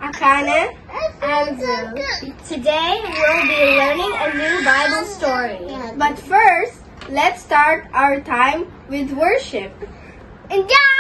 Akana, Andrew. Today we'll be learning a new Bible story. But first, let's start our time with worship. Enjoy!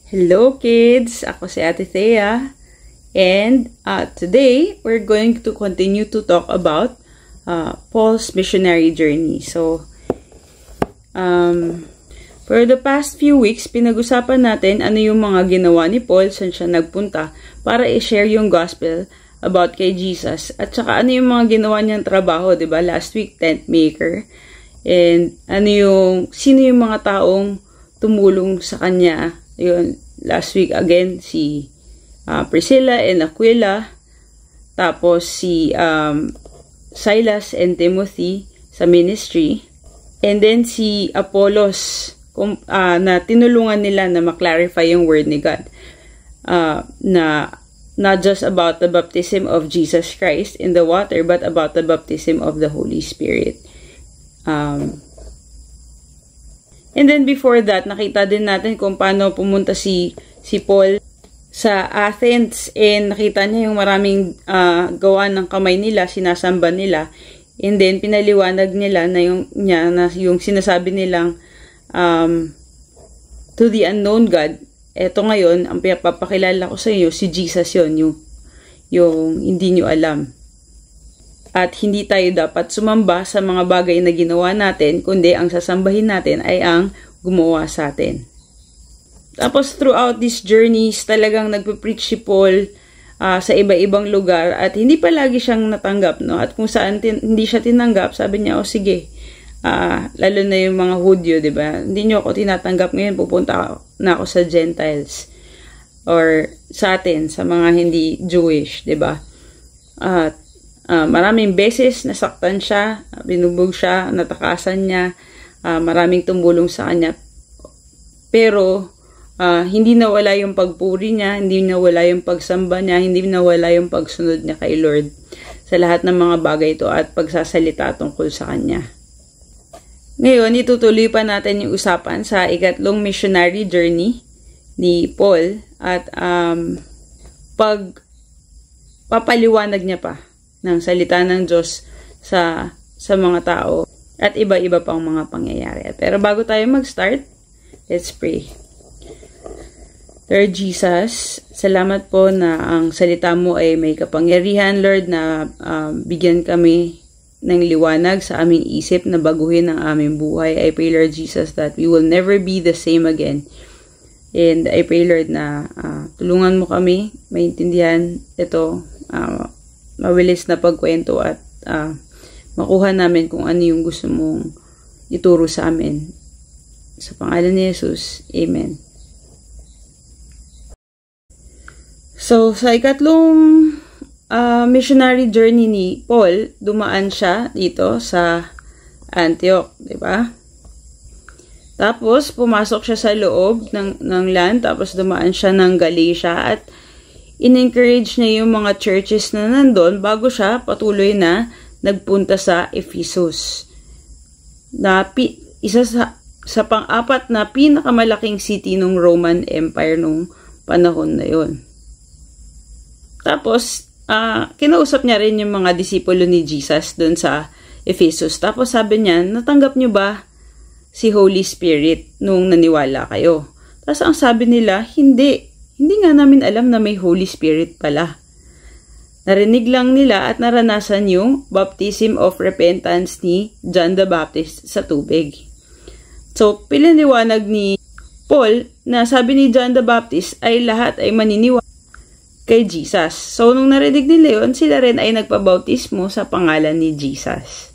Hello kids! Ako si Ate Thea. And today, we're going to continue to talk about Paul's missionary journey. So, for the past few weeks, pinag-usapan natin ano yung mga ginawa ni Paul, saan siya nagpunta, para i-share yung gospel about kay Jesus. At saka ano yung mga ginawa niyang trabaho, diba? Last week, tent maker. And sino yung mga taong tumulong sa kanya. Yun, last week again, si Priscilla and Aquila. Tapos si Silas and Timothy sa ministry. And then si Apollos, na tinulungan nila na maklarify yung word ni God. Na not just about the baptism of Jesus Christ in the water, but about the baptism of the Holy Spirit. And then before that, nakita din natin kung paano pumunta si Paul sa Athens, and nakita niya yung maraming gawa ng kamay nila, sinasamba nila. And then pinaliwanag nila na yung sinasabi nilang to the unknown God. Eto ngayon, ang papakilala ko sa inyo, si Jesus yun, yung hindi nyo alam. At hindi tayo dapat sumamba sa mga bagay na ginawa natin, kundi ang sasambahin natin ay ang gumawa sa atin. Tapos throughout these journeys, talagang nagpe-preach si Paul sa iba-ibang lugar at hindi palagi siyang natanggap, no? At kung saan hindi siya tinanggap, sabi niya, sige, lalo na yung mga Hudyo, diba? Hindi niyo ako tinatanggap ngayon, pupunta na ako sa Gentiles or sa atin, sa mga hindi Jewish, diba? At maraming beses nasaktan siya, binubog siya, natakasan niya, maraming tumulong sa kanya. Pero hindi nawala yung pagpuri niya, hindi nawala yung pagsamba niya, hindi nawala yung pagsunod niya kay Lord sa lahat ng mga bagay ito at pagsasalita tungkol sa kanya. Ngayon, itutuloy pa natin yung usapan sa ikatlong missionary journey ni Paul at papaliwanag niya pa ng salita ng Diyos sa mga tao at iba-iba pang mga pangyayari. Pero bago tayo mag-start, let's pray. Lord Jesus, salamat po na ang salita mo ay may kapangyarihan, Lord, na bigyan kami ng liwanag sa aming isip na baguhin ang aming buhay. I pray, Lord Jesus, that we will never be the same again. And I pray, Lord, na tulungan mo kami maintindihan ito, mabilis na pagkwento at makuha namin kung ano yung gusto mong ituro sa amin. Sa pangalan ni Jesus, Amen. So, sa ikatlong missionary journey ni Paul, dumaan siya dito sa Antioch, di ba? Tapos, pumasok siya sa loob ng land, tapos dumaan siya ng Galatia at in-encourage niya yung mga churches na nandun bago siya patuloy na nagpunta sa Ephesus. Na isa sa pang-apat na pinakamalaking city ng Roman Empire nung panahon na yon. Tapos, kinausap niya rin yung mga disipulo ni Jesus dun sa Ephesus. Tapos sabi niya, natanggap niyo ba si Holy Spirit nung naniwala kayo? Tapos ang sabi nila, hindi. Hindi nga namin alam na may Holy Spirit pala. Narinig lang nila at naranasan yung baptism of repentance ni John the Baptist sa tubig. So, pinaliwanag ni Paul na sabi ni John the Baptist ay lahat ay maniniwala kay Jesus. So, nung narinig nila yun, sila rin ay nagpabautismo sa pangalan ni Jesus.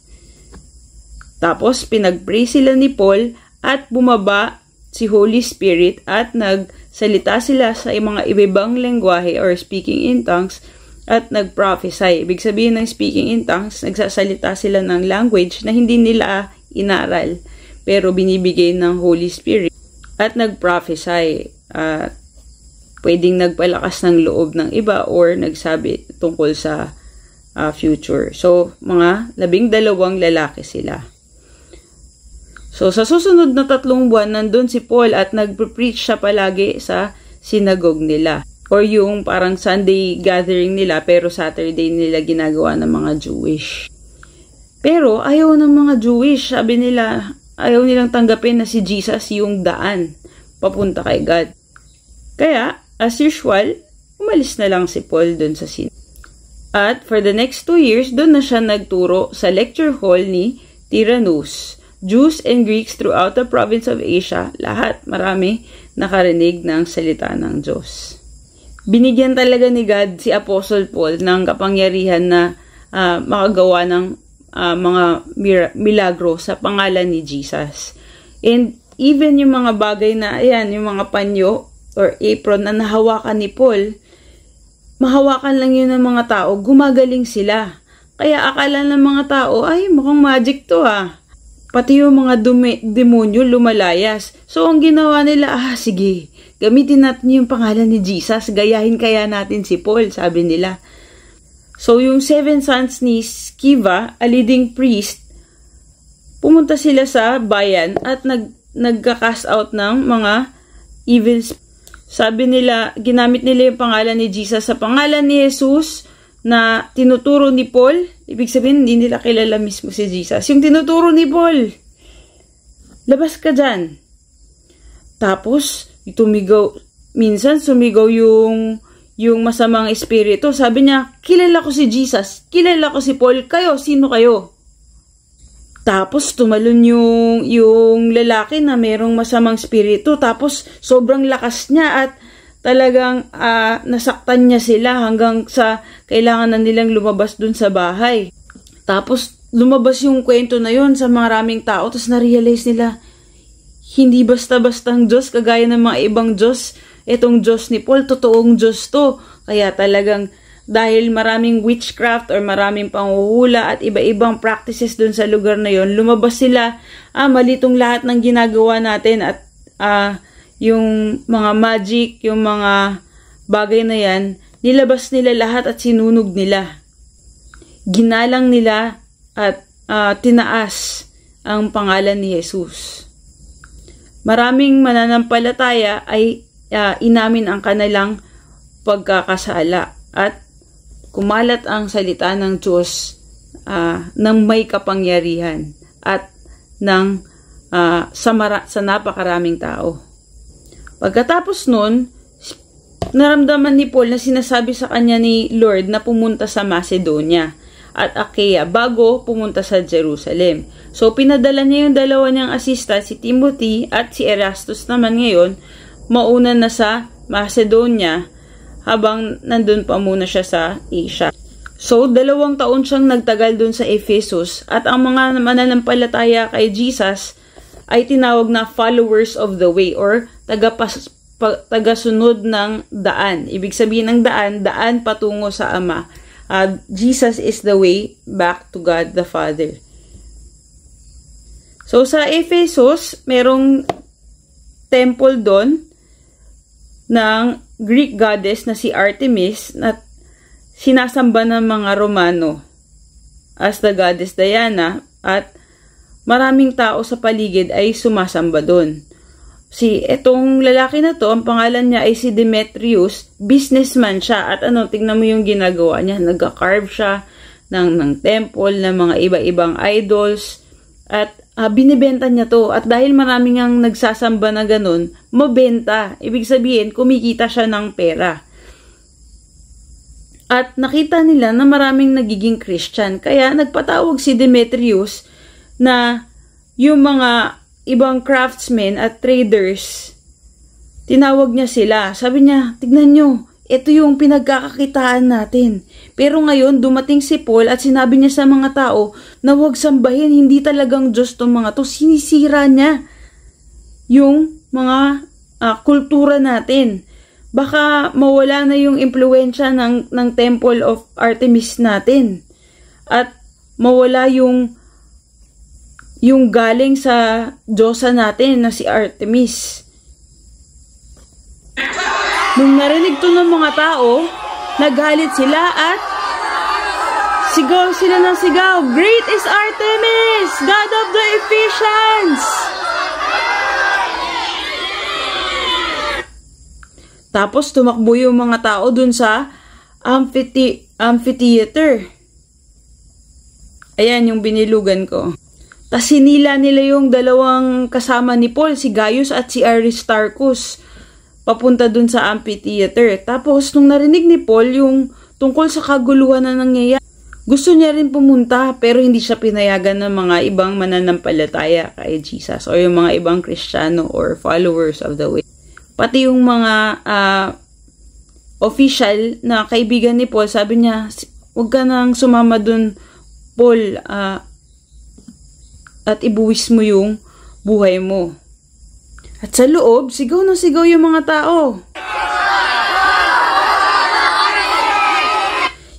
Tapos, pinag-pray sila ni Paul at bumaba si Holy Spirit at nagsalita sila sa mga ibang lengguwahe or speaking in tongues at nag-prophesy. Ibig sabihin ng speaking in tongues, nagsasalita sila ng language na hindi nila inaral pero binibigay ng Holy Spirit at nag-prophesy. Pwedeng nagpalakas ng loob ng iba or nagsabi tungkol sa future. So, mga 12 lalaki sila. So, sa susunod na 3 buwan, nandun si Paul at nagpre-preach siya palagi sa synagogue nila. Or yung parang Sunday gathering nila, pero Saturday nila ginagawa ng mga Jewish. Pero, ayaw ng mga Jewish. Sabi nila, ayaw nilang tanggapin na si Jesus yung daan papunta kay God. Kaya, as usual, umalis na lang si Paul dun sa scene. At for the next 2 years, dun na siya nagturo sa lecture hall ni Tyrannus. Jews and Greeks throughout the province of Asia, lahat, marami, nakarinig ng salita ng Diyos. Binigyan talaga ni God si Apostle Paul ng kapangyarihan na makagawa ng mga milagro sa pangalan ni Jesus. And even yung mga bagay na, ayan, yung mga panyo or apron na nahawakan ni Paul, mahawakan lang yun ng mga tao, gumagaling sila. Kaya akala ng mga tao, ay mukhang magic to Pati yung mga demonyo lumalayas. So ang ginawa nila, sige, gamitin natin yung pangalan ni Jesus, gayahin kaya natin si Paul, sabi nila. So yung 7 sons ni Sceva, a leading priest, pumunta sila sa bayan at nagka-cast out ng mga evil spirits. Sabi nila, ginamit nila yung pangalan ni Jesus sa pangalan ni Jesus na tinuturo ni Paul. Ibig sabihin, hindi nila kilala mismo si Jesus. Yung tinuturo ni Paul, labas ka dyan. Tapos, minsan sumigaw yung masamang espiritu. Sabi niya, kilala ko si Jesus, kilala ko si Paul, kayo, sino kayo? Tapos tumalon yung lalaki na merong masamang espiritu. Tapos sobrang lakas niya at talagang nasaktan niya sila hanggang sa kailangan na nilang lumabas dun sa bahay. Tapos lumabas yung kwento na yun sa maraming tao. Tapos na-realize nila, hindi basta-bastang Diyos kagaya ng mga ibang Diyos. Itong Diyos ni Paul, totoong Diyos to. Kaya talagang dahil maraming witchcraft or maraming panghuhula at iba-ibang practices dun sa lugar na yon, lumabas sila, mali tong lahat ng ginagawa natin at yung mga magic, yung mga bagay na yan, nilabas nila lahat at sinunog nila. Ginalang nila at tinaas ang pangalan ni Jesus. Maraming mananampalataya ay inamin ang kanilang pagkakasala at kumalat ang salita ng Diyos ng may kapangyarihan at sa napakaraming tao. Pagkatapos nun, naramdaman ni Paul na sinasabi sa kanya ni Lord na pumunta sa Macedonia at Achaia bago pumunta sa Jerusalem. So, pinadala niya yung dalawa niyang assistant, si Timothy at si Erastus naman ngayon, mauna na sa Macedonia habang nandun pa muna siya sa Asia. So, 2 taon siyang nagtagal dun sa Ephesus at ang mga mananampalataya kay Jesus ay tinawag na followers of the way or tagasunod ng daan. Ibig sabihin ng daan patungo sa Ama. Jesus is the way back to God the Father. So, sa Ephesus, merong temple doon ng Greek goddess na si Artemis na sinasamba ng mga Romano as the goddess Diana at maraming tao sa paligid ay sumasamba doon. Etong lalaki na to, ang pangalan niya ay si Demetrius, businessman siya at tingnan mo yung ginagawa niya, nagka-carve siya ng temple, ng mga iba-ibang idols at binibenta niya to at dahil maraming ang nagsasamba na ganun, mabenta. Ibig sabihin, kumikita siya ng pera. At nakita nila na maraming nagiging Christian. Kaya nagpatawag si Demetrius na yung mga ibang craftsmen at traders, tinawag niya sila. Sabi niya, tignan nyo, ito yung pinagkakakitaan natin. Pero ngayon, dumating si Paul at sinabi niya sa mga tao na huwag sambahin, hindi talagang Diyos tong mga to. Sinisira niya yung mga kultura natin. Baka mawala na yung impluensya ng Temple of Artemis natin. At mawala yung galing sa Diyosa natin na si Artemis. Nung narinig to ng mga tao, nagalit sila at sigaw sila ng sigaw, "Great is Artemis, God of the Ephesians!" Tapos tumakbo yung mga tao dun sa amphitheater. Ayan yung binilugan ko. Tas sinila nila yung dalawang kasama ni Paul, si Gaius at si Aristarchus. papunta dun sa amphitheater. Tapos, nung narinig ni Paul yung tungkol sa kaguluhan na nangyayari, gusto niya rin pumunta pero hindi siya pinayagan ng mga ibang mananampalataya kay Jesus o yung mga ibang Kristiyano or followers of the way. Pati yung mga official na kaibigan ni Paul, sabi niya, huwag ka nang sumama dun, Paul, at ibuwis mo yung buhay mo. At sa loob, sigaw na sigaw yung mga tao.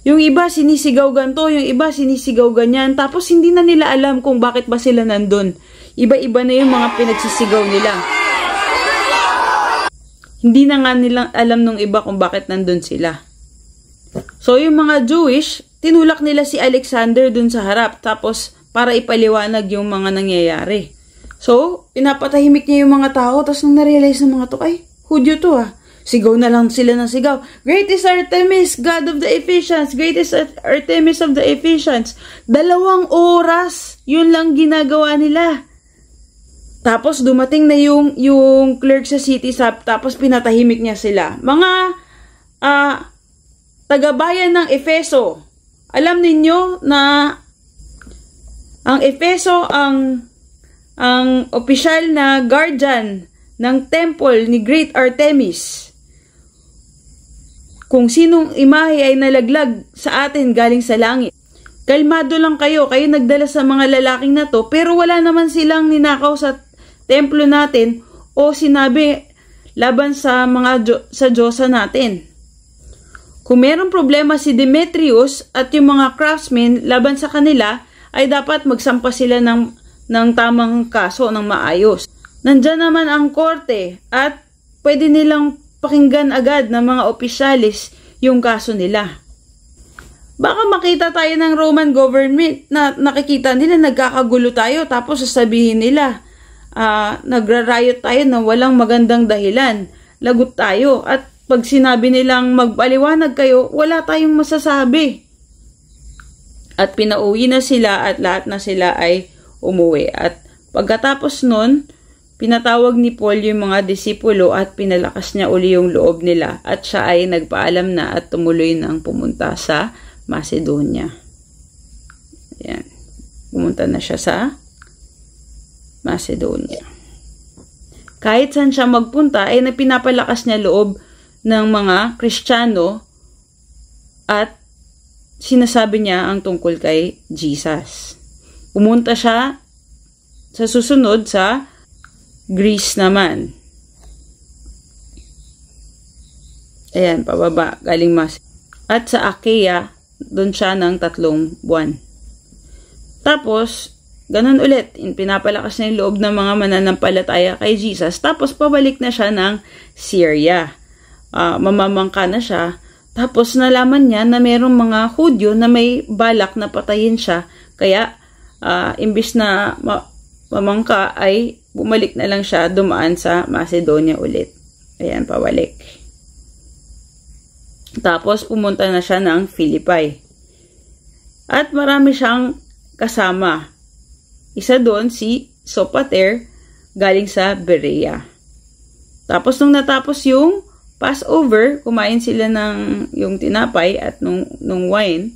Yung iba sinisigaw ganito, yung iba sinisigaw ganyan. Tapos hindi na nila alam kung bakit ba sila nandun. Iba-iba na yung mga pinagsisigaw nila. Hindi na nga nilang alam nung iba kung bakit nandun sila. So yung mga Jewish, tinulak nila si Alexander dun sa harap. Tapos para ipaliwanag yung mga nangyayari. So, pinapatahimik niya yung mga tao. Tapos nung narealize ng mga to, ay, Hudyo to ah. Sigaw na lang sila ng sigaw. Great is Artemis, God of the Ephesians. Great is Artemis of the Ephesians. 2 oras, yun lang ginagawa nila. Tapos dumating na yung clerk sa city sap, tapos pinatahimik niya sila. Mga tagabayan ng Efeso. Alam ninyo na ang Efeso ang opisyal na guardian ng temple ni Great Artemis. Kung sinong imahe ay nalaglag sa atin galing sa langit. Kalmado lang kayo nagdala sa mga lalaking na to, pero wala naman silang ninakaw sa templo natin o sinabi laban sa mga sa Diyosa natin. Kung merong problema si Demetrius at yung mga craftsmen laban sa kanila, ay dapat magsampa sila ng tamang kaso, ng maayos. Nandyan naman ang korte at pwede nilang pakinggan agad ng mga opisyalis yung kaso nila. Baka makita tayo ng Roman government na nakikita nila nagkakagulo tayo, tapos sasabihin nila nagra-riot tayo na walang magandang dahilan. Lagot tayo at pag sinabi nilang magpaliwanag kayo, wala tayong masasabi. At pinauwi na sila at lahat na sila ay umuwi. At pagkatapos nun, pinatawag ni Paul yung mga disipulo at pinalakas niya uli yung loob nila. At siya ay nagpaalam na at tumuloy nang pumunta sa Macedonia. Ayan. Pumunta na siya sa Macedonia. Kahit saan siya magpunta, ay napinapalakas niya loob ng mga Kristiyano at sinasabi niya ang tungkol kay Jesus. Pumunta siya sa susunod sa Greece naman. Ayan, pababa, galing at sa Achaia, doon siya ng 3 buwan. Tapos, ganun ulit, pinapalakas na yung loob ng mga mananampalataya kay Jesus. Tapos, pabalik na siya ng Syria. Mamamangka na siya. Tapos, nalaman niya na mayroong mga Hudyo na may balak na patayin siya. Kaya, imbis na mamangka, ay bumalik na lang siya, dumaan sa Macedonia ulit. Ayan, pabalik. Tapos, pumunta na siya ng Philippi. At marami siyang kasama. Isa doon si Sopater, galing sa Berea. Tapos, nung natapos yung Passover, kumain sila ng yung tinapay at nung wine,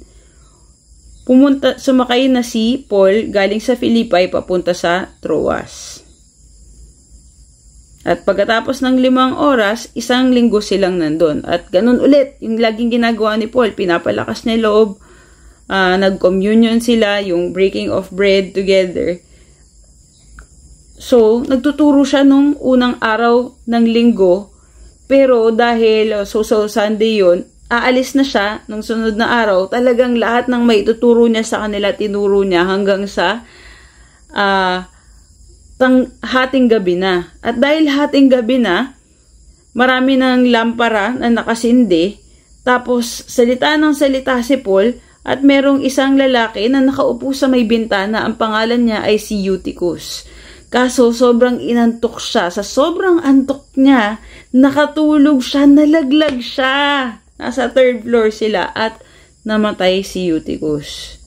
sumakay na si Paul galing sa Philippi papunta sa Troas. At pagkatapos ng 5 oras, 1 linggo silang nandun. At ganun ulit, yung laging ginagawa ni Paul, pinapalakas niya loob, nag-communion sila, yung breaking of bread together. So, nagtuturo siya nung unang araw ng linggo, pero dahil Sunday yun, aalis na siya nung sunod na araw. Talagang lahat ng maituturo niya sa kanila, tinuro niya hanggang sa hating gabi na. At dahil hating gabi na, marami ng lampara na nakasindi, tapos salita ng salita si Paul, at merong isang lalaki na nakaupo sa may bintana, ang pangalan niya ay si Eutychus. Kaso sobrang inantok siya. Sa sobrang antok niya, nakatulog siya, nalaglag siya. Nasa 3rd floor sila at namatay si Eutychus.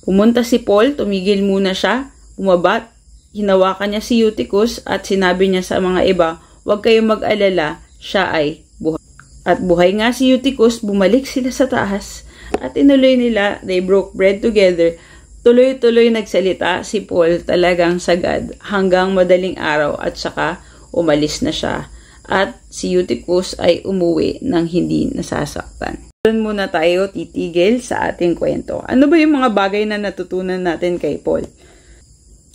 Pumunta si Paul, tumigil muna siya, bumaba, hinawakan niya si Eutychus at sinabi niya sa mga iba, huwag kayong mag-alala, siya ay buhay. At buhay nga si Eutychus, bumalik sila sa taas at inuloy nila, they broke bread together. Tuloy-tuloy nagsalita si Paul, talagang sagad hanggang madaling araw at saka umalis na siya. At si Eutychus ay umuwi ng hindi nasasaktan. Doon muna tayo titigil sa ating kwento. Ano ba yung mga bagay na natutunan natin kay Paul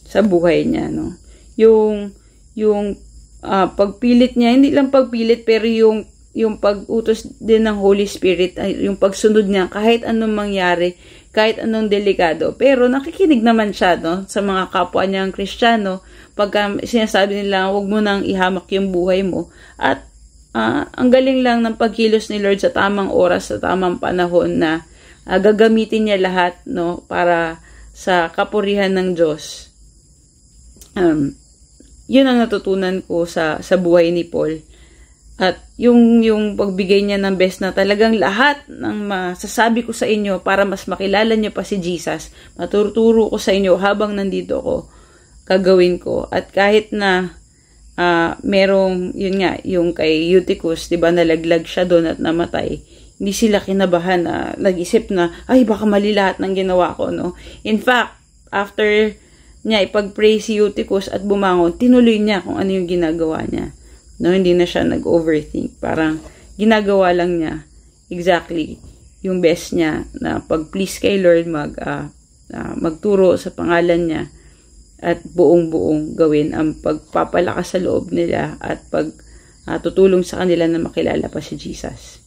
sa buhay niya, no? Yung pagpilit niya, hindi lang pagpilit, pero yung pag-utos din ng Holy Spirit, yung pagsunod niya kahit anong mangyari, kahit anong delikado. Pero nakikinig naman siya, no, sa mga kapwa niyang Kristiyano pagka sinasabi nila, huwag mo nang ihamak yung buhay mo. At ang galing lang ng pagkilos ni Lord sa tamang oras, sa tamang panahon na gagamitin niya lahat, no, para sa kapurihan ng Diyos. Yun ang natutunan ko sa buhay ni Paul. At yung pagbigay niya ng best na talagang lahat ng masasabi ko sa inyo para mas makilala niyo pa si Jesus, matuturo ko sa inyo habang nandito ako, gagawin ko. At kahit na merong, yun nga, yung kay Eutychus, diba, nalaglag siya doon at namatay, hindi sila kinabahan na nag-isip na, ay, baka mali lahat ng ginawa ko, no? In fact, after niya ipag-pray si Eutychus at bumangon, tinuloy niya kung ano yung ginagawa niya. No, hindi na siya nag-overthink. Parang ginagawa lang niya exactly yung best niya na pag-please kay Lord, magturo sa pangalan niya at buong-buong gawin ang pagpapalakas sa loob nila at tutulong sa kanila na makilala pa si Jesus.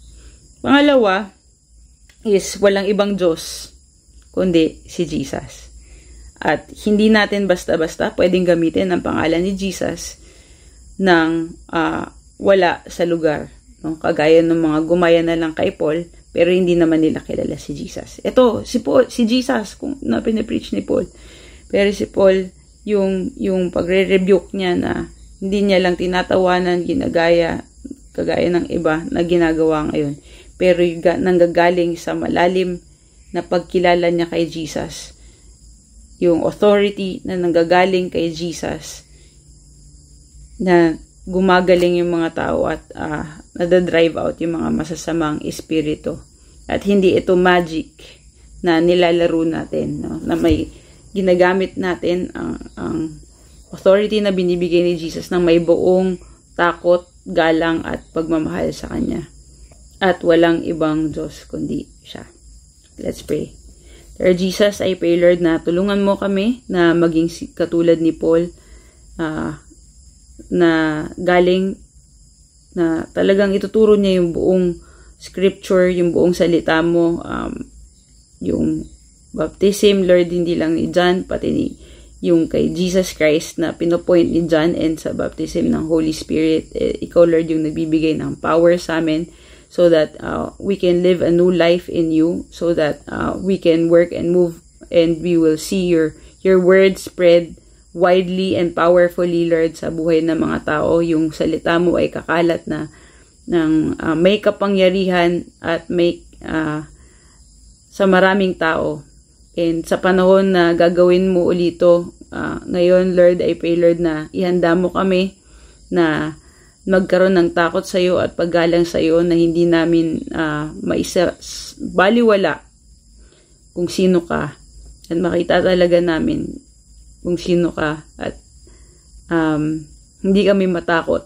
Pangalawa is walang ibang Diyos kundi si Jesus. At hindi natin basta-basta pwedeng gamitin ang pangalan ni Jesus nang wala sa lugar. No? Kagaya ng mga gumaya na lang kay Paul, pero hindi naman nila kilala si Jesus. Ito, si Jesus, kung na pinipreach ni Paul. Pero si Paul, yung pagre-rebuke niya na hindi niya lang tinatawanan, ginagaya, kagaya ng iba na ginagawa ngayon. Pero nanggagaling sa malalim na pagkilala niya kay Jesus. Yung authority na nanggagaling kay Jesus, na gumagaling yung mga tao at nadadrive out yung mga masasamang espiritu. At hindi ito magic na nilalaro natin, no? Na may ginagamit natin ang authority na binibigay ni Jesus ng may buong takot, galang at pagmamahal sa Kanya. At walang ibang Diyos kundi siya. Let's pray. Lord Jesus, I pray, Lord, na tulungan mo kami na maging katulad ni Paul, na galing na talagang ituturo niya yung buong scripture, yung buong salita mo, yung baptism, Lord, hindi lang ni John, pati yung kay Jesus Christ na pinopoint ni John, and sa baptism ng Holy Spirit, ikaw, Lord, yung nagbibigay ng power sa amin so that we can live a new life in you, so that we can work and move and we will see your word spread widely and powerfully, Lord, sa buhay ng mga tao. Yung salita mo ay kakalat na ng may kapangyarihan at may sa maraming tao. And sa panahon na gagawin mo ulito, ngayon, Lord, I pray, Lord, na ihanda mo kami na magkaroon ng takot sa iyo at paggalang sa iyo, na hindi namin baliwala kung sino ka, at makita talaga namin kung sino ka, at hindi kami matakot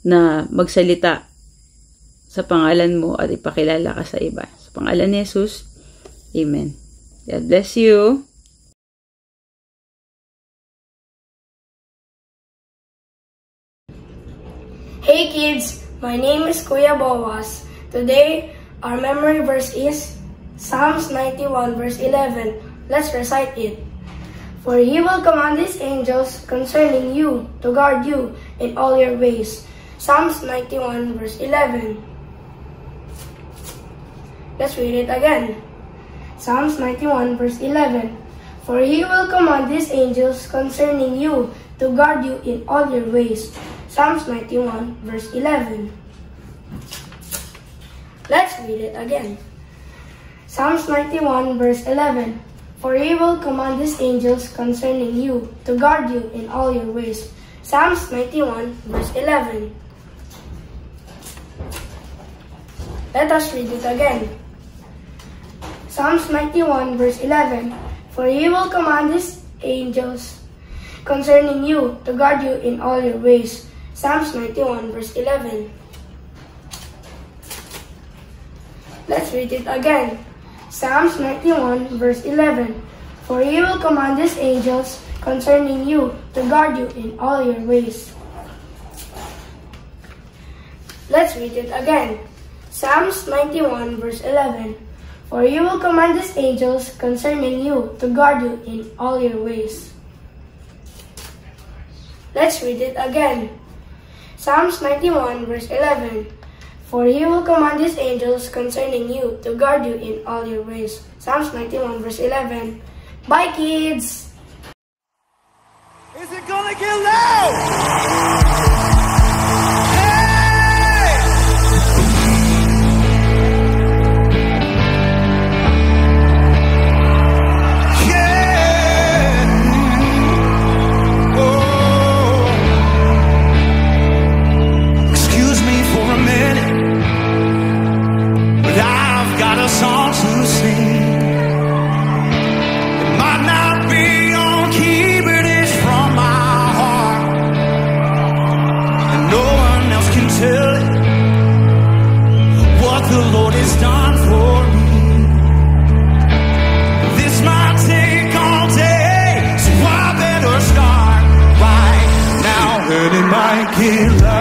na magsalita sa pangalan mo at ipakilala ka sa iba. Sa pangalan ni Jesus, Amen. God bless you. Hey kids, my name is Kuya Boaz. Today, our memory verse is Psalms 91 verse 11. Let's recite it. For he will command his angels concerning you to guard you in all your ways. Psalms 91 verse 11. Let's read it again. Psalms 91 verse 11. For he will command his angels concerning you to guard you in all your ways. Psalms 91 verse 11. Let's read it again. Psalms 91 verse 11. For he will command his angels concerning you to guard you in all your ways. Psalms 91 verse 11. Let us read it again. Psalms 91 verse 11. For he will command his angels concerning you to guard you in all your ways. Psalms 91 verse 11. Let's read it again. Psalms 91 verse 11. For he will command his angels concerning you to guard you in all your ways. Let's read it again. Psalms 91 verse 11. For he will command his angels concerning you to guard you in all your ways. Let's read it again. Psalms 91 verse 11. For he will command his angels concerning you to guard you in all your ways. Psalms 91 verse 11. Bye, kids! Is it gonna get loud? Song to sing. It might not be on key, but it's from my heart, and no one else can tell it what the Lord has done for me. This might take all day, so I better start right now. And it might get loud.